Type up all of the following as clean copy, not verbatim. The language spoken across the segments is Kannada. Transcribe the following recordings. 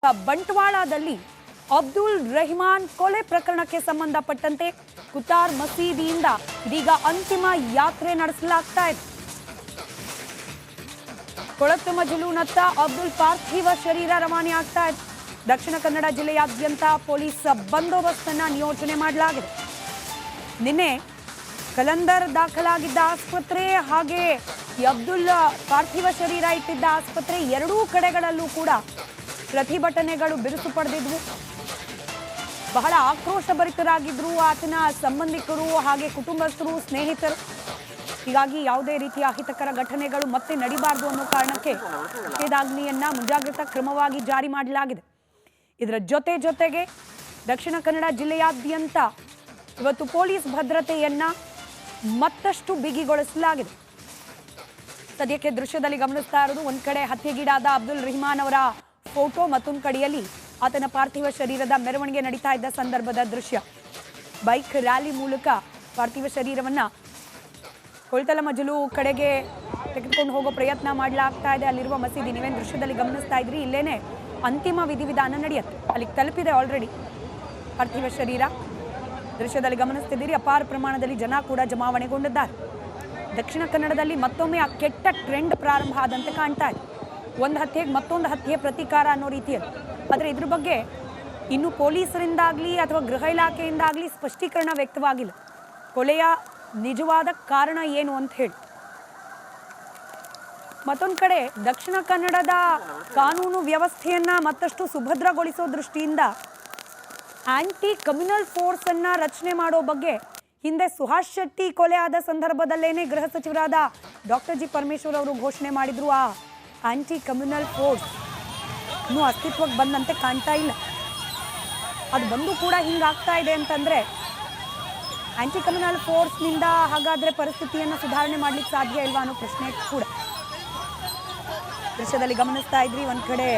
ಬಂಟ್ವಾಳದಲ್ಲಿ ಅಬ್ದುಲ್ ರೆಹಮಾನ್ ಕೊಲೆ ಪ್ರಕರಣಕ್ಕೆ ಸಂಬಂಧಪಟ್ಟಂತೆ ಕುತಾರ್ ಮಸೀದಿಯಿಂದ ಇದೀಗ ಅಂತಿಮ ಯಾತ್ರೆ ನಡೆಸಲಾಗ್ತಾ ಇದೆ. ಕೊಳತ್ತು ಮಜಲೂನತ್ತ ಅಬ್ದುಲ್ ಪಾರ್ಥಿವ ಶರೀರ ರವಾನೆ ಆಗ್ತಾ ಇದೆ. ದಕ್ಷಿಣ ಕನ್ನಡ ಜಿಲ್ಲೆಯಾದ್ಯಂತ ಪೊಲೀಸ್ ಬಂದೋಬಸ್ತ್ ಅನ್ನು ನಿಯೋಜನೆ ಮಾಡಲಾಗಿದೆ. ನಿನ್ನೆ ಕಲಂದರ್ ದಾಖಲಾಗಿದ್ದ ಆಸ್ಪತ್ರೆ ಹಾಗೆ ಅಬ್ದುಲ್ ಪಾರ್ಥಿವ ಶರೀರ ಇಟ್ಟಿದ್ದ ಆಸ್ಪತ್ರೆ ಎರಡೂ ಕಡೆಗಳಲ್ಲೂ ಕೂಡ ಪ್ರತಿಭಟನೆಗಳು ಬಿರುಸು ಪಡೆದಿದ್ವು. ಬಹಳ ಆಕ್ರೋಶಭರಿತರಾಗಿದ್ರು ಆತನ ಸಂಬಂಧಿಕರು ಹಾಗೆ ಕುಟುಂಬಸ್ಥರು, ಸ್ನೇಹಿತರು. ಹೀಗಾಗಿ ಯಾವುದೇ ರೀತಿಯ ಅಹಿತಕರ ಘಟನೆಗಳು ಮತ್ತೆ ನಡಿಬಾರದು ಅನ್ನೋ ಕಾರಣಕ್ಕೆ ನಿಷೇಧಾಜ್ಞೆಯನ್ನ ಮುಂಜಾಗ್ರತಾ ಕ್ರಮವಾಗಿ ಜಾರಿ ಮಾಡಲಾಗಿದೆ. ಇದರ ಜೊತೆಗೆ ದಕ್ಷಿಣ ಕನ್ನಡ ಜಿಲ್ಲೆಯಾದ್ಯಂತ ಇವತ್ತು ಪೊಲೀಸ್ ಭದ್ರತೆಯನ್ನ ಮತ್ತಷ್ಟು ಬಿಗಿಗೊಳಿಸಲಾಗಿದೆ. ಸದ್ಯಕ್ಕೆ ದೃಶ್ಯದಲ್ಲಿ ಗಮನಿಸ್ತಾ ಇರೋದು ಒಂದ್ ಕಡೆ ಹತ್ಯೆಗೀಡಾದ ಅಬ್ದುಲ್ ರೆಹಮಾನ್ ಅವರ ಫೋಟೋ, ಮತ್ತೊಂದು ಕಡೆಯಲ್ಲಿ ಆತನ ಪಾರ್ಥಿವ ಶರೀರದ ಮೆರವಣಿಗೆ ನಡೀತಾ ಇದ್ದ ಸಂದರ್ಭದ ದೃಶ್ಯ. ಬೈಕ್ ರ್ಯಾಲಿ ಮೂಲಕ ಪಾರ್ಥಿವ ಶರೀರವನ್ನ ಕೊಳ್ತಲ ಮಜಲು ಕಡೆಗೆ ತೆಗೆದುಕೊಂಡು ಹೋಗೋ ಪ್ರಯತ್ನ ಮಾಡಲಾಗ್ತಾ ಇದೆ. ಅಲ್ಲಿರುವ ಮಸೀದಿ ನೀವೇನು ದೃಶ್ಯದಲ್ಲಿ ಗಮನಿಸ್ತಾ ಇದ್ರಿ, ಇಲ್ಲೇನೆ ಅಂತಿಮ ವಿಧಿವಿಧಾನ ನಡೆಯುತ್ತೆ. ಅಲ್ಲಿಗೆ ತಲುಪಿದೆ ಆಲ್ರೆಡಿ ಪಾರ್ಥಿವ ಶರೀರ. ದೃಶ್ಯದಲ್ಲಿ ಗಮನಿಸ್ತಿದ್ದೀರಿ, ಅಪಾರ ಪ್ರಮಾಣದಲ್ಲಿ ಜನ ಕೂಡ ಜಮಾವಣೆಗೊಂಡಿದ್ದಾರೆ. ದಕ್ಷಿಣ ಕನ್ನಡದಲ್ಲಿ ಮತ್ತೊಮ್ಮೆ ಆ ಕೆಟ್ಟ ಟ್ರೆಂಡ್ ಪ್ರಾರಂಭ ಆದಂತೆ ಕಾಣ್ತಾ ಇದೆ. ಒಂದು ಹತ್ಯೆಗೆ ಮತ್ತೊಂದು ಹತ್ಯೆ ಪ್ರತೀಕಾರ ಅನ್ನೋ ರೀತಿಯಲ್ಲಿ. ಆದರೆ ಇದ್ರ ಬಗ್ಗೆ ಇನ್ನು ಪೊಲೀಸರಿಂದಾಗಲಿ ಅಥವಾ ಗೃಹ ಇಲಾಖೆಯಿಂದಾಗಲಿ ಸ್ಪಷ್ಟೀಕರಣ ವ್ಯಕ್ತವಾಗಿಲ್ಲ. ಕೊಲೆಯ ನಿಜವಾದ ಕಾರಣ ಏನು ಅಂತ ಹೇಳಿ. ಮತ್ತೊಂದು ಕಡೆ ದಕ್ಷಿಣ ಕನ್ನಡದ ಕಾನೂನು ವ್ಯವಸ್ಥೆಯನ್ನ ಮತ್ತಷ್ಟು ಸುಭದ್ರಗೊಳಿಸೋ ದೃಷ್ಟಿಯಿಂದ ಆಂಟಿ ಕಮ್ಯುನಲ್ ಫೋರ್ಸ್ ಅನ್ನ ರಚನೆ ಮಾಡೋ ಬಗ್ಗೆ ಹಿಂದೆ ಸುಹಾಸ್ ಶೆಟ್ಟಿ ಕೊಲೆ ಆದ ಸಂದರ್ಭದಲ್ಲೇನೆ ಗೃಹ ಸಚಿವರಾದ ಡಾಕ್ಟರ್ ಜಿ ಪರಮೇಶ್ವರ್ ಅವರು ಘೋಷಣೆ ಮಾಡಿದ್ರು. ಆ ಆಂಟಿ ಕಮ್ಯುನಲ್ ಫೋರ್ಸ್ ಇನ್ನೂ ಅಸ್ತಿತ್ವಕ್ಕೆ ಬಂದಂತೆ ಕಾಣ್ತಾ ಇಲ್ಲ. ಅದು ಬಂದು ಕೂಡ ಹಿಂಗಾಗ್ತಾ ಇದೆ ಅಂತಂದ್ರೆ ಆಂಟಿ ಕಮ್ಯುನಲ್ ಫೋರ್ಸ್ನಿಂದ ಹಾಗಾದ್ರೆ ಪರಿಸ್ಥಿತಿಯನ್ನು ಸುಧಾರಣೆ ಮಾಡ್ಲಿಕ್ಕೆ ಸಾಧ್ಯ ಇಲ್ವಾ ಅನ್ನೋ ಪ್ರಶ್ನೆ ಕೂಡ. ದೃಶ್ಯದಲ್ಲಿ ಗಮನಿಸ್ತಾ ಇದ್ರಿ, ಒಂದ್ ಕಡೆ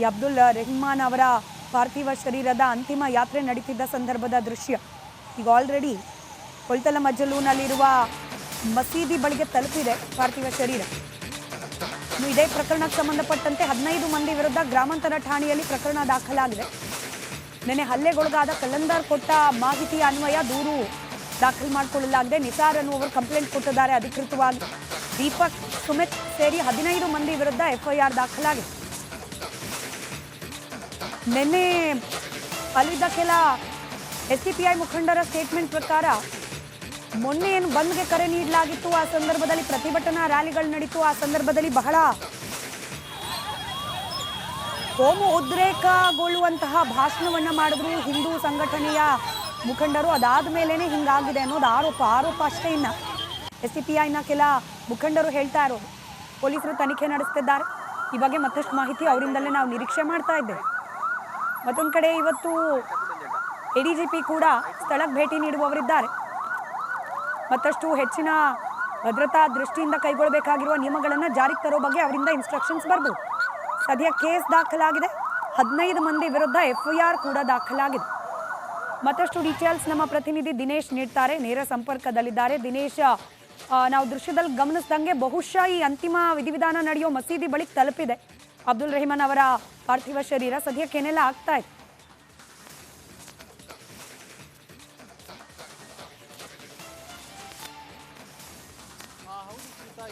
ಈ ಅಬ್ದುಲ್ ರೆಹಮಾನ್ ಅವರ ಪಾರ್ಥಿವ ಶರೀರದ ಅಂತಿಮ ಯಾತ್ರೆ ನಡೀತಿದ್ದ ಸಂದರ್ಭದ ದೃಶ್ಯ. ಈಗ ಆಲ್ರೆಡಿ ಕೊಳ್ತಲ ಮಜಲೂನಲ್ಲಿರುವ ಮಸೀದಿ ಬಳಿಗೆ ತಲುಪಿದೆ ಪಾರ್ಥಿವ ಶರೀರ. ಇನ್ನು ಇದೇ ಪ್ರಕರಣಕ್ಕೆ ಸಂಬಂಧಪಟ್ಟಂತೆ 15 ಮಂದಿ ವಿರುದ್ಧ ಗ್ರಾಮಾಂತರ ಠಾಣೆಯಲ್ಲಿ ಪ್ರಕರಣ ದಾಖಲಾಗಿದೆ. ನಿನ್ನೆ ಹಲ್ಲೆಗೊಳಗಾದ ಕಲಂದರ್ ಕೊಟ್ಟ ಮಾಹಿತಿಯ ಅನ್ವಯ ದೂರು ದಾಖಲು ಮಾಡಿಕೊಳ್ಳಲಾಗಿದೆ. ನಿಸಾರ್ ಅನ್ನುವರು ಕಂಪ್ಲೇಂಟ್ ಕೊಟ್ಟಿದ್ದಾರೆ ಅಧಿಕೃತವಾಗಿ. ದೀಪಕ್, ಸುಮಿತ್ ಸೇರಿ 15 ಮಂದಿ ವಿರುದ್ಧ FIR ದಾಖಲಾಗಿದೆ. ನಿನ್ನೆ ಅಲ್ಲಿದ್ದ ಕೆಲ SDPI ಮುಖಂಡರ ಸ್ಟೇಟ್ಮೆಂಟ್ ಪ್ರಕಾರ ಮೊನ್ನೆ ಏನು ಬಂದ್ಗೆ ಕರೆ ನೀಡಲಾಗಿತ್ತು, ಆ ಸಂದರ್ಭದಲ್ಲಿ ಪ್ರತಿಭಟನಾ ರ್ಯಾಲಿಗಳು ನಡೀತು. ಆ ಸಂದರ್ಭದಲ್ಲಿ ಬಹಳ ಕೋಮು ಉದ್ರೇಕಗೊಳ್ಳುವಂತಹ ಭಾಷಣವನ್ನ ಮಾಡಿದ್ರು ಹಿಂದೂ ಸಂಘಟನೆಯ ಮುಖಂಡರು. ಅದಾದ ಮೇಲೇನೆ ಹಿಂಗಾಗಿದೆ ಅನ್ನೋದು ಆರೋಪ ಅಷ್ಟೇ. ಇನ್ನ SDPIನ ಕೆಲ ಮುಖಂಡರು ಹೇಳ್ತಾ ಇರೋದು. ಪೊಲೀಸರು ತನಿಖೆ ನಡೆಸ್ತಿದ್ದಾರೆ. ಈ ಬಗ್ಗೆ ಮತ್ತಷ್ಟು ಮಾಹಿತಿ ಅವರಿಂದಲೇ ನಾವು ನಿರೀಕ್ಷೆ ಮಾಡ್ತಾ ಇದ್ದೇವೆ. ಮತ್ತೊಂದು ಕಡೆ ಇವತ್ತು ADGP ಕೂಡ ಸ್ಥಳಕ್ಕೆ ಭೇಟಿ ನೀಡುವವರಿದ್ದಾರೆ. ಮತ್ತಷ್ಟು ಹೆಚ್ಚಿನ ಭದ್ರತಾ ದೃಷ್ಟಿಯಿಂದ ಕೈಗೊಳ್ಳಬೇಕಾಗಿರುವ ನಿಯಮಗಳನ್ನು ಜಾರಿಗೆ ತರೋ ಬಗ್ಗೆ ಅವರಿಂದ ಇನ್ಸ್ಟ್ರಕ್ಷನ್ಸ್ ಬರ್ಬೋದು. ಸದ್ಯ ಕೇಸ್ ದಾಖಲಾಗಿದೆ. 15 ಮಂದಿ ವಿರುದ್ಧ FIR ಕೂಡ ದಾಖಲಾಗಿದೆ. ಮತ್ತಷ್ಟು ಡೀಟೇಲ್ಸ್ ನಮ್ಮ ಪ್ರತಿನಿಧಿ ದಿನೇಶ್ ನೀಡ್ತಾರೆ, ನೇರ ಸಂಪರ್ಕದಲ್ಲಿದ್ದಾರೆ. ದಿನೇಶ್, ನಾವು ದೃಶ್ಯದಲ್ಲಿ ಗಮನಿಸಿದಂಗೆ ಬಹುಶಃ ಈ ಅಂತಿಮ ವಿಧಿವಿಧಾನ ನಡೆಯೋ ಮಸೀದಿ ಬಳಿ ತಲುಪಿದೆ ಅಬ್ದುಲ್ ರೆಹಮಾನ್ ಅವರ ಪಾರ್ಥಿವ ಶರೀರ. ಸದ್ಯಕ್ಕೆ ಏನೆಲ್ಲ ಆಗ್ತಾ ಇದೆ?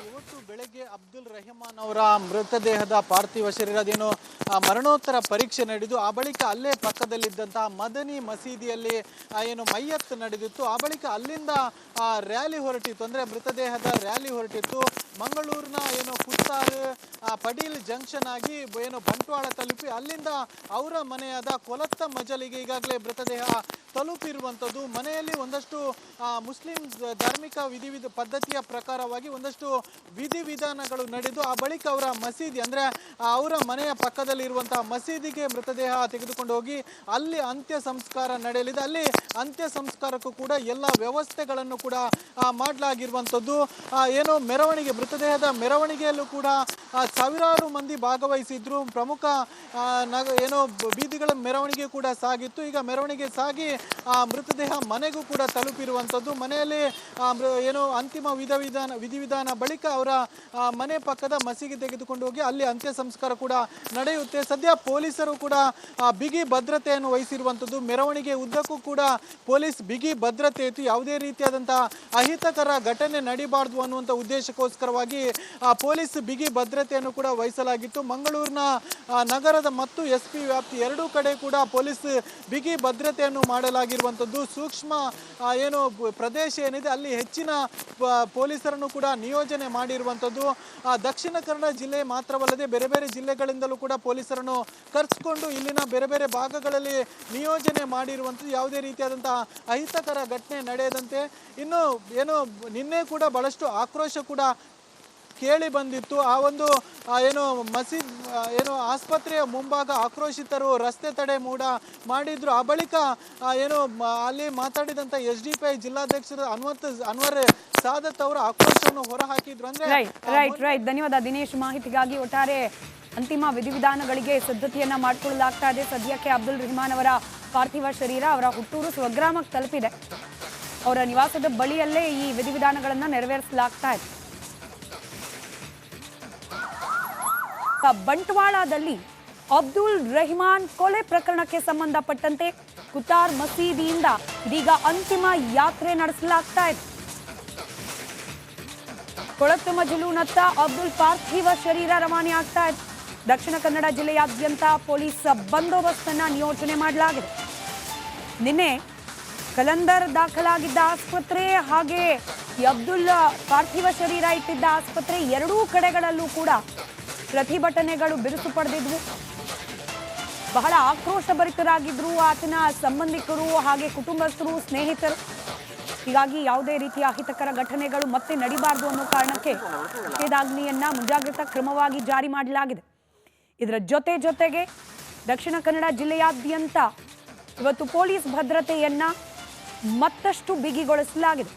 ಇವತ್ತು ಬೆಳಗ್ಗೆ ಅಬ್ದುಲ್ ರೆಹಮಾನ್ ಅವರ ಮೃತದೇಹದ ಪಾರ್ಥಿವ ಶರೀರದೇನು ಮರಣೋತ್ತರ ಪರೀಕ್ಷೆ ನಡೆದು ಆ ಬಳಿಕ ಅಲ್ಲೇ ಪಕ್ಕದಲ್ಲಿದ್ದಂತಹ ಮದನಿ ಮಸೀದಿಯಲ್ಲಿ ಏನು ಮಯ್ಯತ್ ನಡೆದಿತ್ತು. ಆ ಬಳಿಕ ಅಲ್ಲಿಂದ ರ್ಯಾಲಿ ಹೊರಟಿತ್ತು, ಅಂದರೆ ಮೃತದೇಹದ ರ್ಯಾಲಿ ಹೊರಟಿತ್ತು. ಮಂಗಳೂರಿನ ಏನು ಕುತ್ತಾರ್ ಪಡೀಲ್ ಜಂಕ್ಷನ್ ಆಗಿ ಏನು ಬಂಟ್ವಾಳ ತಲುಪಿ ಅಲ್ಲಿಂದ ಅವರ ಮನೆಯಾದ ಕೊಲತ್ತ ಮಜಲಿಗೆ ಈಗಾಗಲೇ ಮೃತದೇಹ ತಲುಪಿರುವಂಥದ್ದು. ಮನೆಯಲ್ಲಿ ಒಂದಷ್ಟು ಮುಸ್ಲಿಂ ಧಾರ್ಮಿಕ ಪದ್ಧತಿಯ ಪ್ರಕಾರವಾಗಿ ಒಂದಷ್ಟು ವಿಧಿವಿಧಾನಗಳು ನಡೆದು ಆ ಬಳಿಕ ಅವರ ಮಸೀದಿ, ಅಂದರೆ ಅವರ ಮನೆಯ ಪಕ್ಕದಲ್ಲಿರುವಂತಹ ಮಸೀದಿಗೆ ಮೃತದೇಹ ತೆಗೆದುಕೊಂಡು ಹೋಗಿ ಅಲ್ಲಿ ಅಂತ್ಯ ಸಂಸ್ಕಾರ ನಡೆಯಲಿದೆ. ಅಲ್ಲಿ ಅಂತ್ಯ ಸಂಸ್ಕಾರಕ್ಕೂ ಕೂಡ ಎಲ್ಲ ವ್ಯವಸ್ಥೆಗಳನ್ನು ಕೂಡ ಮಾಡಲಾಗಿರುವಂಥದ್ದು. ಏನೋ ಮೆರವಣಿಗೆ, ಮೃತದೇಹದ ಮೆರವಣಿಗೆಯಲ್ಲೂ ಕೂಡ ಸಾವಿರಾರು ಮಂದಿ ಭಾಗವಹಿಸಿದ್ರು. ಪ್ರಮುಖ ಏನೋ ಬೀದಿಗಳ ಮೆರವಣಿಗೆ ಕೂಡ ಸಾಗಿತ್ತು. ಈಗ ಮೆರವಣಿಗೆ ಸಾಗಿ ಮೃತದೇಹ ಮನೆಗೂ ಕೂಡ ತಲುಪಿರುವಂಥದ್ದು. ಮನೆಯಲ್ಲಿ ಏನೋ ಅಂತಿಮ ವಿಧಿವಿಧಾನ ಬಳಿಕ ಅವರ ಮನೆ ಪಕ್ಕದ ಮಸೀದಿಗೆ ತೆಗೆದುಕೊಂಡು ಹೋಗಿ ಅಲ್ಲಿ ಅಂತ್ಯ ಸಂಸ್ಕಾರ ಕೂಡ ನಡೆಯುತ್ತೆ. ಸದ್ಯ ಪೊಲೀಸರು ಕೂಡ ಬಿಗಿ ಭದ್ರತೆಯನ್ನು ವಹಿಸಿರುವಂಥದ್ದು. ಮೆರವಣಿಗೆ ಉದ್ದಕ್ಕೂ ಕೂಡ ಪೊಲೀಸ್ ಬಿಗಿ ಭದ್ರತೆ ಇತ್ತು. ಯಾವುದೇ ರೀತಿಯಾದಂತಹ ಅಹಿತಕರ ಘಟನೆ ನಡಿಬಾರ್ದು ಅನ್ನುವಂಥ ಉದ್ದೇಶಕ್ಕೋಸ್ಕರವಾಗಿ ಪೊಲೀಸ್ ಬಿಗಿ ಭದ್ರತೆಯನ್ನು ಕೂಡ ವಹಿಸಲಾಗಿತ್ತು. ಮಂಗಳೂರಿನ ನಗರದ ಮತ್ತು SP ವ್ಯಾಪ್ತಿ ಎರಡೂ ಕಡೆ ಕೂಡ ಪೊಲೀಸ್ ಬಿಗಿ ಭದ್ರತೆಯನ್ನು ಮಾಡಲಾಗಿರುವಂಥದ್ದು. ಸೂಕ್ಷ್ಮ ಪ್ರದೇಶ ಏನಿದೆ ಅಲ್ಲಿ ಹೆಚ್ಚಿನ ಪೊಲೀಸರನ್ನು ಕೂಡ ನಿಯೋಜನೆ ಮಾಡಿರುವಂಥದ್ದು. ದಕ್ಷಿಣ ಕನ್ನಡ ಜಿಲ್ಲೆ ಮಾತ್ರವಲ್ಲದೆ ಬೇರೆ ಬೇರೆ ಜಿಲ್ಲೆಗಳಿಂದಲೂ ಕೂಡ ಪೊಲೀಸರನ್ನು ಕರೆಸಿಕೊಂಡು ಇಲ್ಲಿನ ಬೇರೆ ಬೇರೆ ಭಾಗಗಳಲ್ಲಿ ನಿಯೋಜನೆ ಮಾಡಿರುವಂಥದ್ದು. ಯಾವುದೇ ರೀತಿಯಾದಂತಹ ಅಹಿತಕರ ಘಟನೆ ನಡೆಯದಂತೆ. ಇನ್ನು ನಿನ್ನೆ ಕೂಡ ಬಹಳಷ್ಟು ಆಕ್ರೋಶ ಕೂಡ ಕೇಳಿ ಬಂದಿತ್ತು. ಆ ಒಂದು ಆಸ್ಪತ್ರೆಯ ಮುಂಭಾಗ ಆಕ್ರೋಶಿತರು ರಸ್ತೆ ತಡೆ ಮಾಡಿದ್ರು. ಆ ಬಳಿಕ ಅಲ್ಲಿ ಮಾತಾಡಿದಂತ SDPI ಜಿಲ್ಲಾಧ್ಯಕ್ಷರು ಅನ್ವರ್ ಸಾದತ್ ಅವರು ಆಕ್ರೋಶವನ್ನು ಹೊರಹಾಕಿದ್ರು. ಅಂದ್ರೆ ರೈಟ್ ಧನ್ಯವಾದ ದಿನೇಶ್ ಮಾಹಿತಿಗಾಗಿ. ಒಟ್ಟಾರೆ ಅಂತಿಮ ವಿಧಿವಿಧಾನಗಳಿಗೆ ಸಿದ್ಧತೆಯನ್ನ ಮಾಡಿಕೊಳ್ಳಲಾಗ್ತಾ ಇದೆ. ಸದ್ಯಕ್ಕೆ ಅಬ್ದುಲ್ ರೆಹಮಾನ್ ಅವರ ಪಾರ್ಥಿವ ಶರೀರ ಅವರ ಹುಟ್ಟೂರು ಸ್ವಗ್ರಾಮಕ್ಕೆ ತಲುಪಿದೆ. ಅವರ ನಿವಾಸದ ಬಳಿಯಲ್ಲೇ ಈ ವಿಧಿವಿಧಾನಗಳನ್ನ ನೆರವೇರಿಸಲಾಗ್ತಾ ಇದೆ. ಬಂಟ್ವಾಳದಲ್ಲಿ ಅಬ್ದುಲ್ ರೆಹಮಾನ್ ಕೊಲೆ ಪ್ರಕರಣಕ್ಕೆ ಸಂಬಂಧಪಟ್ಟಂತೆ ಕುತಾರ್ ಮಸೀದಿಯಿಂದ ಇದೀಗ ಅಂತಿಮ ಯಾತ್ರೆ ನಡೆಸಲಾಗ್ತಾ ಇದೆ. ಕೊಳತು ಮಜಲೂನತ್ತ ಅಬ್ದುಲ್ ಪಾರ್ಥಿವ ಶರೀರ ರವಾನೆ ಆಗ್ತಾ ಇದೆ. ದಕ್ಷಿಣ ಕನ್ನಡ ಜಿಲ್ಲೆಯಾದ್ಯಂತ ಪೊಲೀಸ್ ಬಂದೋಬಸ್ತ್ ಅನ್ನ ನಿಯೋಜನೆ ಮಾಡಲಾಗಿದೆ. ನಿನ್ನೆ ಕಲಂದರ್ ದಾಖಲಾಗಿದ್ದ ಆಸ್ಪತ್ರೆ ಹಾಗೆ ಅಬ್ದುಲ್ ಪಾರ್ಥಿವ ಶರೀರ ಇಟ್ಟಿದ್ದ ಆಸ್ಪತ್ರೆ ಎರಡೂ ಕಡೆಗಳಲ್ಲೂ ಕೂಡ ಪ್ರತಿಭಟನೆಗಳು ಬಿರುಸು ಪಡೆದಿದ್ವು. ಬಹಳ ಆಕ್ರೋಶಭರಿತರಾಗಿದ್ರು ಆತನ ಸಂಬಂಧಿಕರು ಹಾಗೆ ಕುಟುಂಬಸ್ಥರು, ಸ್ನೇಹಿತರು. ಹೀಗಾಗಿ ಯಾವುದೇ ರೀತಿಯ ಅಹಿತಕರ ಘಟನೆಗಳು ಮತ್ತೆ ನಡಿಬಾರದು ಅನ್ನೋ ಕಾರಣಕ್ಕೆ ನಿಷೇಧಾಜ್ಞೆಯನ್ನ ಮುಂಜಾಗ್ರತಾ ಕ್ರಮವಾಗಿ ಜಾರಿ ಮಾಡಲಾಗಿದೆ. ಇದರ ಜೊತೆಗೆ ದಕ್ಷಿಣ ಕನ್ನಡ ಜಿಲ್ಲೆಯಾದ್ಯಂತ ಇವತ್ತು ಪೊಲೀಸ್ ಭದ್ರತೆಯನ್ನ ಮತ್ತಷ್ಟು ಬಿಗಿಗೊಳಿಸಲಾಗಿದೆ.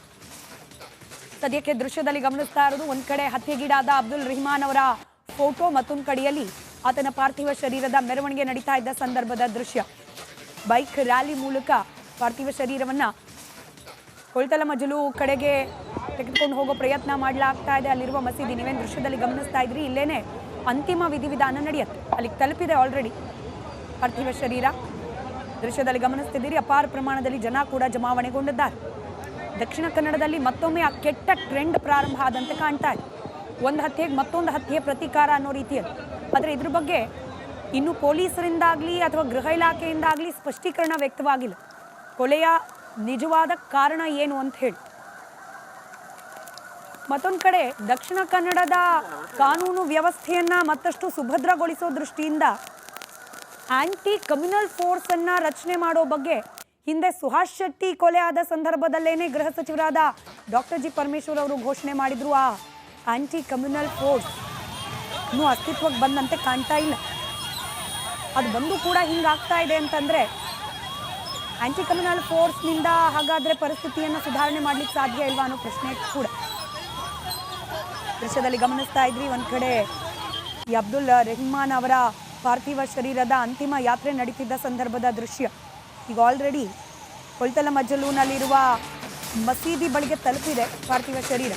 ಸದ್ಯಕ್ಕೆ ದೃಶ್ಯದಲ್ಲಿ ಗಮನಿಸ್ತಾ ಇರೋದು ಒಂದ್ ಕಡೆ ಹತ್ಯೆಗೀಡಾದ ಅಬ್ದುಲ್ ರೆಹಮಾನ್ ಅವರ ಫೋಟೋ, ಮತ್ತೊಂದು ಕಡೆಯಲ್ಲಿ ಆತನ ಪಾರ್ಥಿವ ಶರೀರದ ಮೆರವಣಿಗೆ ನಡೀತಾ ಇದ್ದ ಸಂದರ್ಭದ ದೃಶ್ಯ. ಬೈಕ್ ರ್ಯಾಲಿ ಮೂಲಕ ಪಾರ್ಥಿವ ಶರೀರವನ್ನ ಕೊಳ್ತಲ ಮಜಲು ಕಡೆಗೆ ತೆಗೆದುಕೊಂಡು ಹೋಗೋ ಪ್ರಯತ್ನ ಮಾಡಲಾಗ್ತಾ ಇದೆ. ಅಲ್ಲಿರುವ ಮಸೀದಿ ನೀವೇನು ದೃಶ್ಯದಲ್ಲಿ ಗಮನಿಸ್ತಾ ಇದ್ರಿ, ಇಲ್ಲೇನೆ ಅಂತಿಮ ವಿಧಿವಿಧಾನ ನಡೆಯುತ್ತೆ. ಅಲ್ಲಿಗೆ ತಲುಪಿದೆ ಆಲ್ರೆಡಿ ಪಾರ್ಥಿವ ಶರೀರ. ದೃಶ್ಯದಲ್ಲಿ ಗಮನಿಸ್ತಿದ್ದೀರಿ, ಅಪಾರ ಪ್ರಮಾಣದಲ್ಲಿ ಜನ ಕೂಡ ಜಮಾವಣೆಗೊಂಡಿದ್ದಾರೆ. ದಕ್ಷಿಣ ಕನ್ನಡದಲ್ಲಿ ಮತ್ತೊಮ್ಮೆ ಆ ಕೆಟ್ಟ ಟ್ರೆಂಡ್ ಪ್ರಾರಂಭ ಆದಂತೆ ಕಾಣ್ತಾ ಇದೆ. ಒಂದು ಹತ್ಯೆಗೆ ಮತ್ತೊಂದು ಹತ್ಯೆ ಪ್ರತೀಕಾರ ಅನ್ನೋ ರೀತಿಯಲ್ಲಿ. ಆದರೆ ಇದ್ರ ಬಗ್ಗೆ ಇನ್ನು ಪೊಲೀಸರಿಂದಾಗಲಿ ಅಥವಾ ಗೃಹ ಇಲಾಖೆಯಿಂದಾಗಲಿ ಸ್ಪಷ್ಟೀಕರಣ ವ್ಯಕ್ತವಾಗಿಲ್ಲ. ಕೊಲೆಯ ನಿಜವಾದ ಕಾರಣ ಏನು ಅಂತ ಹೇಳಿ. ಮತ್ತೊಂದು ಕಡೆ ದಕ್ಷಿಣ ಕನ್ನಡದ ಕಾನೂನು ವ್ಯವಸ್ಥೆಯನ್ನ ಮತ್ತಷ್ಟು ಸುಭದ್ರಗೊಳಿಸೋ ದೃಷ್ಟಿಯಿಂದ ಆಂಟಿ ಕಮ್ಯುನಲ್ ಫೋರ್ಸ್ ಅನ್ನ ರಚನೆ ಮಾಡೋ ಬಗ್ಗೆ ಹಿಂದೆ ಸುಹಾಸ್ ಶೆಟ್ಟಿ ಕೊಲೆ ಆದ ಸಂದರ್ಭದಲ್ಲೇನೆ ಗೃಹ ಸಚಿವರಾದ ಡಾಕ್ಟರ್ G. ಪರಮೇಶ್ವರ್ ಅವರು ಘೋಷಣೆ ಮಾಡಿದ್ರು. ಆ ಆಂಟಿ ಕಮ್ಯುನಲ್ ಫೋರ್ಸ್ ಇನ್ನೂ ಅಸ್ತಿತ್ವಕ್ಕೆ ಬಂದಂತೆ ಕಾಣ್ತಾ ಇಲ್ಲ. ಅದು ಬಂದು ಕೂಡ ಹಿಂಗಾಗ್ತಾ ಇದೆ ಅಂತಂದ್ರೆ ಆಂಟಿ ಕಮ್ಯುನಲ್ ಫೋರ್ಸ್ನಿಂದ ಹಾಗಾದ್ರೆ ಪರಿಸ್ಥಿತಿಯನ್ನು ಸುಧಾರಣೆ ಮಾಡ್ಲಿಕ್ಕೆ ಸಾಧ್ಯ ಇಲ್ವಾ ಅನ್ನೋ ಪ್ರಶ್ನೆ ಕೂಡ. ದೃಶ್ಯದಲ್ಲಿ ಗಮನಿಸ್ತಾ ಇದ್ರಿ, ಒಂದ್ ಕಡೆ ಈ ಅಬ್ದುಲ್ ರೆಹಮಾನ್ ಅವರ ಪಾರ್ಥಿವ ಶರೀರದ ಅಂತಿಮ ಯಾತ್ರೆ ನಡೀತಿದ್ದ ಸಂದರ್ಭದ ದೃಶ್ಯ. ಈಗ ಆಲ್ರೆಡಿ ಕೊಳ್ತಲ ಮಜಲೂನಲ್ಲಿರುವ ಮಸೀದಿ ಬಳಿಗೆ ತಲುಪಿದೆ ಪಾರ್ಥಿವ ಶರೀರ.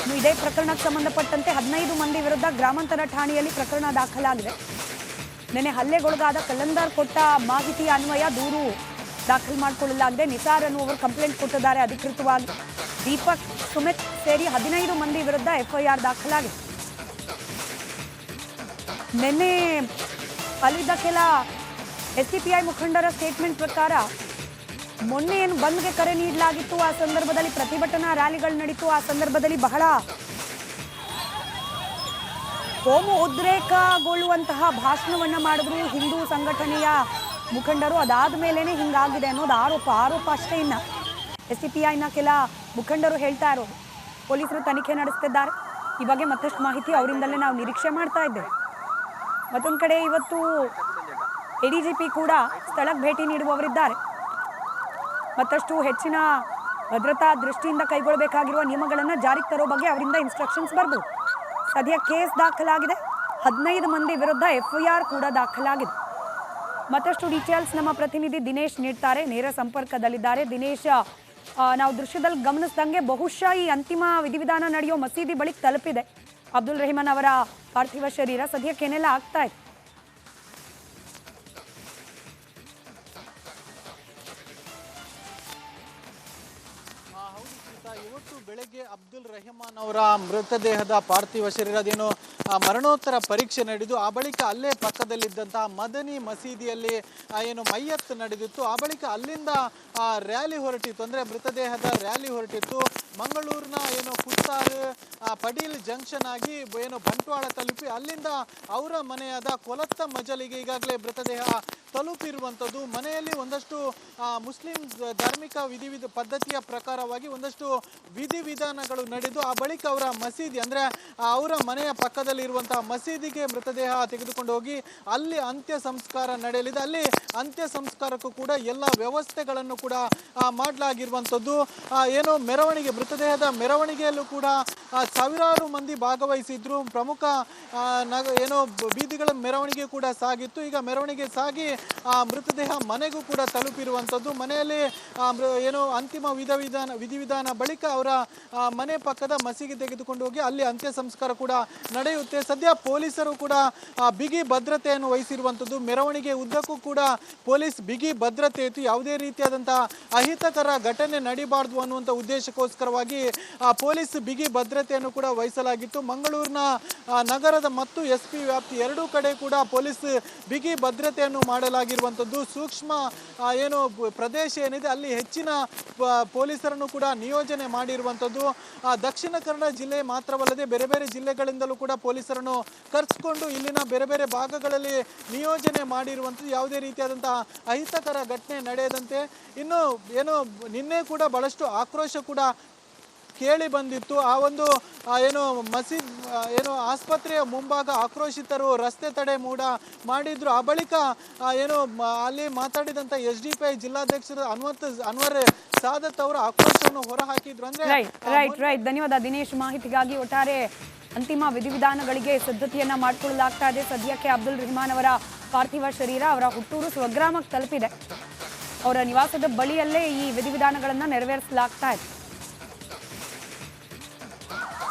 ಇನ್ನು ಇದೇ ಪ್ರಕರಣಕ್ಕೆ ಸಂಬಂಧಪಟ್ಟಂತೆ 15 ಮಂದಿ ವಿರುದ್ಧ ಗ್ರಾಮಾಂತರ ಠಾಣೆಯಲ್ಲಿ ಪ್ರಕರಣ ದಾಖಲಾಗಿದೆ. ನಿನ್ನೆ ಹಲ್ಲೆಗೊಳಗಾದ ಕಲಂದರ್ ಕೊಟ್ಟ ಮಾಹಿತಿಯ ಅನ್ವಯ ದೂರು ದಾಖಲು ಮಾಡಿಕೊಳ್ಳಲಾಗಿದೆ. ನಿಸಾರ್ ಅನ್ನುವರು ಕಂಪ್ಲೇಂಟ್ ಕೊಟ್ಟಿದ್ದಾರೆ ಅಧಿಕೃತವಾಗಿ. ದೀಪಕ್, ಸುಮಿತ್ ಸೇರಿ 15 ಮಂದಿ ವಿರುದ್ಧ FIR ದಾಖಲಾಗಿದೆ. ನಿನ್ನೆ ಅಲ್ಲಿದ್ದ ಕೆಲ SDPI ಮುಖಂಡರ ಸ್ಟೇಟ್ಮೆಂಟ್ ಪ್ರಕಾರ ಮೊನ್ನೆ ಏನು ಬಂದ್ಗೆ ಕರೆ ನೀಡಲಾಗಿತ್ತು, ಆ ಸಂದರ್ಭದಲ್ಲಿ ಪ್ರತಿಭಟನಾ ರ್ಯಾಲಿಗಳು ನಡೀತು. ಆ ಸಂದರ್ಭದಲ್ಲಿ ಬಹಳ ಕೋಮು ಉದ್ರೇಕಗೊಳ್ಳುವಂತಹ ಭಾಷಣವನ್ನ ಮಾಡಿದ್ರು ಹಿಂದೂ ಸಂಘಟನೆಯ ಮುಖಂಡರು. ಅದಾದ ಮೇಲೇನೆ ಹಿಂಗಾಗಿದೆ ಅನ್ನೋದು ಆರೋಪ ಅಷ್ಟೇ. ಇನ್ನ SDPIನ ಕೆಲ ಮುಖಂಡರು ಹೇಳ್ತಾ ಇರೋದು. ಪೊಲೀಸರು ತನಿಖೆ ನಡೆಸ್ತಿದ್ದಾರೆ. ಈ ಬಗ್ಗೆ ಮತ್ತಷ್ಟು ಮಾಹಿತಿ ಅವರಿಂದಲೇ ನಾವು ನಿರೀಕ್ಷೆ ಮಾಡ್ತಾ ಇದ್ದೇವೆ. ಮತ್ತೊಂದು ಕಡೆ ಇವತ್ತು ADGP ಕೂಡ ಸ್ಥಳಕ್ಕೆ ಭೇಟಿ ನೀಡುವವರಿದ್ದಾರೆ. ಮತ್ತಷ್ಟು ಹೆಚ್ಚಿನ ಭದ್ರತಾ ದೃಷ್ಟಿಯಿಂದ ಕೈಗೊಳ್ಳಬೇಕಾಗಿರುವ ನಿಯಮಗಳನ್ನು ಜಾರಿಗೆ ತರೋ ಬಗ್ಗೆ ಅವರಿಂದ ಇನ್ಸ್ಟ್ರಕ್ಷನ್ಸ್ ಬರ್ಬೋದು. ಸದ್ಯ ಕೇಸ್ ದಾಖಲಾಗಿದೆ. 15 ಮಂದಿ ವಿರುದ್ಧ FIR ಕೂಡ ದಾಖಲಾಗಿದೆ. ಮತ್ತಷ್ಟು ಡೀಟೇಲ್ಸ್ ನಮ್ಮ ಪ್ರತಿನಿಧಿ ದಿನೇಶ್ ನೀಡ್ತಾರೆ, ನೇರ ಸಂಪರ್ಕದಲ್ಲಿದ್ದಾರೆ. ದಿನೇಶ್, ನಾವು ದೃಶ್ಯದಲ್ಲಿ ಗಮನಿಸಿದಂಗೆ ಬಹುಶಃ ಈ ಅಂತಿಮ ವಿಧಿವಿಧಾನ ನಡೆಯೋ ಮಸೀದಿ ಬಳಿ ತಲುಪಿದೆ ಅಬ್ದುಲ್ ರೆಹಮಾನ್ ಅವರ ಪಾರ್ಥಿವ ಶರೀರ. ಸದ್ಯಕ್ಕೆ ಏನೆಲ್ಲ ಆಗ್ತಾ ಇದೆ? ಇವತ್ತು ಬೆಳಗ್ಗೆ ಅಬ್ದುಲ್ ರೆಹಮಾನ್ ಅವರ ಮೃತದೇಹದ ಪಾರ್ಥಿವ ಶರೀರ ಅದೇನು ಮರಣೋತ್ತರ ಪರೀಕ್ಷೆ ನಡೆದು ಆ ಬಳಿಕ ಅಲ್ಲೇ ಪಕ್ಕದಲ್ಲಿದ್ದಂತಹ ಮದನಿ ಮಸೀದಿಯಲ್ಲಿ ಏನು ಮಯ್ಯತ್ ನಡೆದಿತ್ತು. ಆ ಬಳಿಕ ಅಲ್ಲಿಂದ ರ್ಯಾಲಿ ಹೊರಟಿತ್ತು, ಅಂದ್ರೆ ಮೃತದೇಹದ ರ್ಯಾಲಿ ಹೊರಟಿತ್ತು. ಮಂಗಳೂರಿನ ಏನು ಕುತ್ತಾರ್ ಪಡೀಲ್ ಜಂಕ್ಷನ್ ಆಗಿ ಏನು ಬಂಟ್ವಾಳ ತಲುಪಿ ಅಲ್ಲಿಂದ ಅವರ ಮನೆಯಾದ ಕೊಲತ್ತ ಮಜಲಿಗೆ ಈಗಾಗಲೇ ಮೃತದೇಹ ತಲುಪಿರುವಂಥದ್ದು. ಮನೆಯಲ್ಲಿ ಒಂದಷ್ಟು ಮುಸ್ಲಿಂ ಧಾರ್ಮಿಕ ಪದ್ಧತಿಯ ಪ್ರಕಾರವಾಗಿ ಒಂದಷ್ಟು ವಿಧಿವಿಧಾನಗಳು ನಡೆದು ಆ ಬಳಿಕ ಅವರ ಮಸೀದಿ ಅಂದ್ರೆ ಅವರ ಮನೆಯ ಪಕ್ಕದಲ್ಲಿರುವಂತಹ ಮಸೀದಿಗೆ ಮೃತದೇಹ ತೆಗೆದುಕೊಂಡು ಹೋಗಿ ಅಲ್ಲಿ ಅಂತ್ಯ ಸಂಸ್ಕಾರ ನಡೆಯಲಿದೆ. ಅಲ್ಲಿ ಅಂತ್ಯ ಸಂಸ್ಕಾರಕ್ಕೂ ಕೂಡ ಎಲ್ಲ ವ್ಯವಸ್ಥೆಗಳನ್ನು ಕೂಡ ಮಾಡಲಾಗಿರುವಂಥದ್ದು. ಏನು ಮೆರವಣಿಗೆ, ಮೃತದೇಹದ ಮೆರವಣಿಗೆಯಲ್ಲೂ ಕೂಡ ಸಾವಿರಾರು ಮಂದಿ ಭಾಗವಹಿಸಿದ್ರು. ಪ್ರಮುಖ ಏನು ಬೀದಿಗಳ ಮೆರವಣಿಗೆ ಕೂಡ ಸಾಗಿತ್ತು. ಈಗ ಮೆರವಣಿಗೆ ಸಾಗಿ ಮೃತದೇಹ ಮನೆಗೂ ಕೂಡ ತಲುಪಿರುವಂಥದ್ದು. ಮನೆಯಲ್ಲಿ ಏನು ಅಂತಿಮ ವಿಧಿವಿಧಾನ ಬಳಿಕ ಅವರ ಮನೆ ಪಕ್ಕದ ಮಸೀದಿ ತೆಗೆದುಕೊಂಡು ಹೋಗಿ ಅಲ್ಲಿ ಅಂತ್ಯ ಸಂಸ್ಕಾರ ಕೂಡ ನಡೆಯುತ್ತೆ. ಸದ್ಯ ಪೊಲೀಸರು ಕೂಡ ಬಿಗಿ ಭದ್ರತೆಯನ್ನು ವಹಿಸಿರುವಂಥದ್ದು. ಮೆರವಣಿಗೆ ಉದ್ದಕ್ಕೂ ಕೂಡ ಪೊಲೀಸ್ ಬಿಗಿ ಭದ್ರತೆ ಇತ್ತು. ಯಾವುದೇ ರೀತಿಯಾದಂತಹ ಅಹಿತಕರ ಘಟನೆ ನಡಿಬಾರ್ದು ಅನ್ನುವಂಥ ಉದ್ದೇಶಕ್ಕೋಸ್ಕರವಾಗಿ ಪೊಲೀಸ್ ಬಿಗಿ ಭದ್ರತೆಯನ್ನು ಕೂಡ ವಹಿಸಲಾಗಿತ್ತು. ಮಂಗಳೂರಿನ ನಗರದ ಮತ್ತು SP ವ್ಯಾಪ್ತಿ ಎರಡೂ ಕಡೆ ಕೂಡ ಪೊಲೀಸ್ ಬಿಗಿ ಭದ್ರತೆಯನ್ನು ಮಾಡಲಾಗಿರುವಂಥದ್ದು. ಸೂಕ್ಷ್ಮ ಏನು ಪ್ರದೇಶ ಏನಿದೆ ಅಲ್ಲಿ ಹೆಚ್ಚಿನ ಪೊಲೀಸರನ್ನು ಕೂಡ ನಿಯೋಜನೆ ಮಾಡಿರುವಂಥದ್ದು. ದಕ್ಷಿಣ ಕನ್ನಡ ಜಿಲ್ಲೆ ಮಾತ್ರವಲ್ಲದೆ ಬೇರೆ ಬೇರೆ ಜಿಲ್ಲೆಗಳಿಂದಲೂ ಕೂಡ ಪೊಲೀಸರನ್ನು ಕರೆಸಿಕೊಂಡು ಇಲ್ಲಿನ ಬೇರೆ ಬೇರೆ ಭಾಗಗಳಲ್ಲಿ ನಿಯೋಜನೆ ಮಾಡಿರುವಂಥದ್ದು. ಯಾವುದೇ ರೀತಿಯಾದಂತಹ ಅಹಿತಕರ ಘಟನೆ ನಡೆಯದಂತೆ. ಇನ್ನು ಏನು ನಿನ್ನೆ ಕೂಡ ಬಹಳಷ್ಟು ಆಕ್ರೋಶ ಕೂಡ ಕೇಳಿ ಬಂದಿತ್ತು. ಆ ಒಂದು ಏನು ಏನು ಆಸ್ಪತ್ರೆಯ ಮುಂಭಾಗ ಆಕ್ರೋಶಿತರು ರಸ್ತೆ ತಡೆ ಮಾಡಿದ್ರು. ಆ ಬಳಿಕ ಏನು ಅಲ್ಲಿ ಮಾತಾಡಿದಂತ SDPI ಜಿಲ್ಲಾಧ್ಯಕ್ಷರು ಅನ್ವರ್ ಸಾದತ್ ಅವರು ಆಕ್ರೋಶವನ್ನು ಹೊರಹಾಕಿದ್ರು. ಅಂದ್ರೆ ರೈಟ್ ಧನ್ಯವಾದ ದಿನೇಶ್ ಮಾಹಿತಿಗಾಗಿ. ಒಟ್ಟಾರೆ ಅಂತಿಮ ವಿಧಿವಿಧಾನಗಳಿಗೆ ಸಿದ್ಧತೆಯನ್ನ ಮಾಡಿಕೊಳ್ಳಲಾಗ್ತಾ ಇದೆ. ಸದ್ಯಕ್ಕೆ ಅಬ್ದುಲ್ ರೆಹಮಾನ್ ಅವರ ಪಾರ್ಥಿವ ಶರೀರ ಅವರ ಹುಟ್ಟೂರು ಸ್ವಗ್ರಾಮಕ್ಕೆ ತಲುಪಿದೆ. ಅವರ ನಿವಾಸದ ಬಳಿಯಲ್ಲೇ ಈ ವಿಧಿವಿಧಾನಗಳನ್ನ ನೆರವೇರಿಸಲಾಗ್ತಾ ಇದೆ.